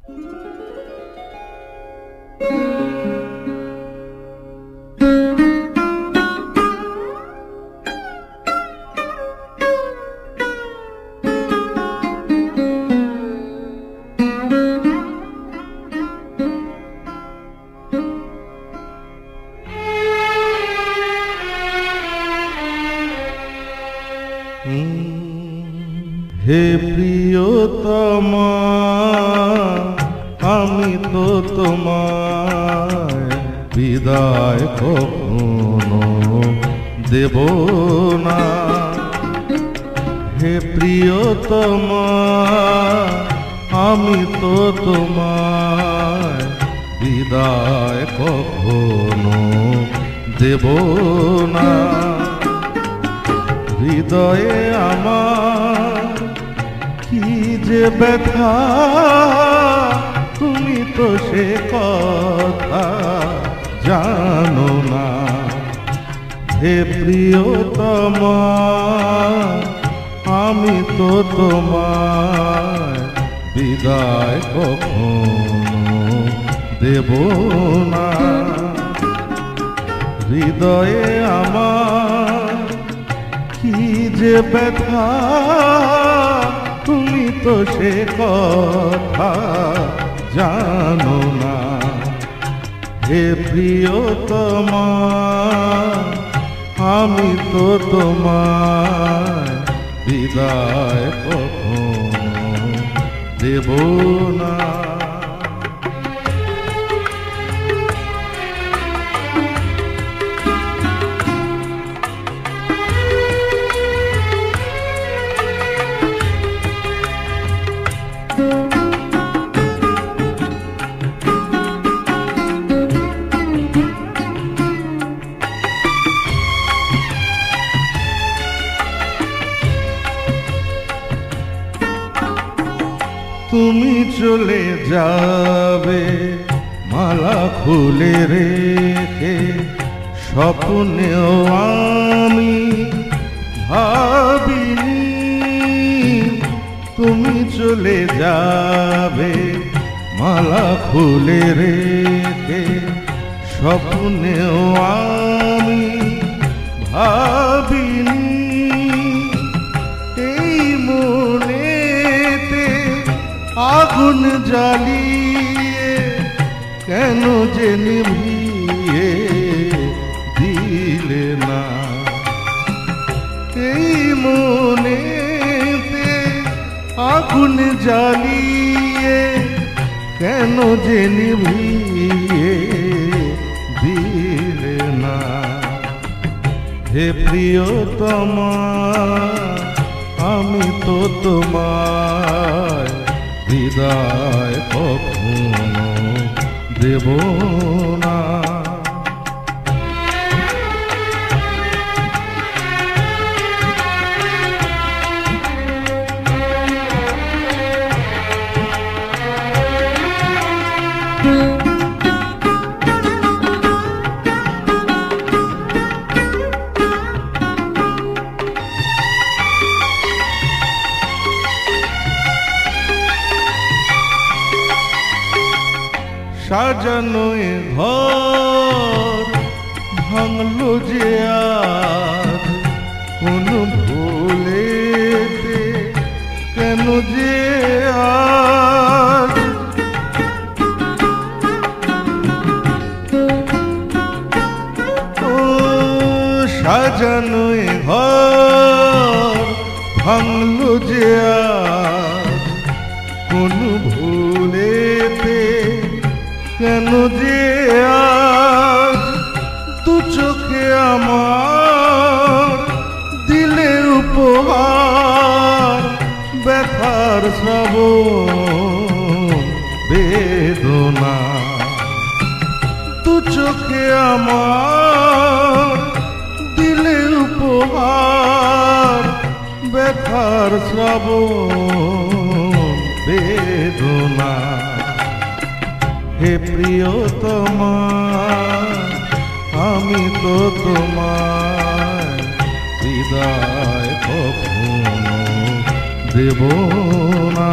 হে প্রিয়তমা, আমি তো তোমায় বিদায় কখনো দেব না। হে প্রিয়তমা, আমি তো তোমায় বিদায় কখনো দেব না। হৃদয়ে আমার কি যে ব্যথা, তুমি তো সে কথা জানো না। হে প্রিয়তমা, আমি তো তোমায় বিদায় কখনো দেব না। হৃদয়ে আমার কি যে ব্যথা, তুমি তো সে কথা জানো না। হে প্রিয়তমা, আমি তো তোমায় বিদায় কখনো দেব না। তুমি চলে যাবে মালা খুলে রেখে, স্বপ্নেও আমি ভাবিনি তুমি চলে যাবে মালা খুলে রেখে, স্বপ্নেও আমি ভাবিনি। এই মনেতে আগুন জ্বালিয়ে কেন যে নিভিয়ে দিলে না। এই মনেতে আগুন জ্বালিয়ে কেন যে নিভিয়ে দিলে না। হে প্রিয়তমা, আমি তো তোমায় বিদায় কখনো দেব না। সাজানো এ ঘর ভাঙলো যে আজ, কোন ভুলেতে কেন যে আজ। ও সাজানো এ ঘর ভাঙলো যে আজ, কোন ভুলেতে কেন যে আজ। দু চোখে আমার দিলে উপহার, ব্যথার শ্রাবণ বেদনা। দু চোখে আমার দিলে উপহার, ব্যথার শ্রাবণ বেদনা। হে প্রিয়তমা, আমি তো তোমায় বিদায় কখনো দেব না।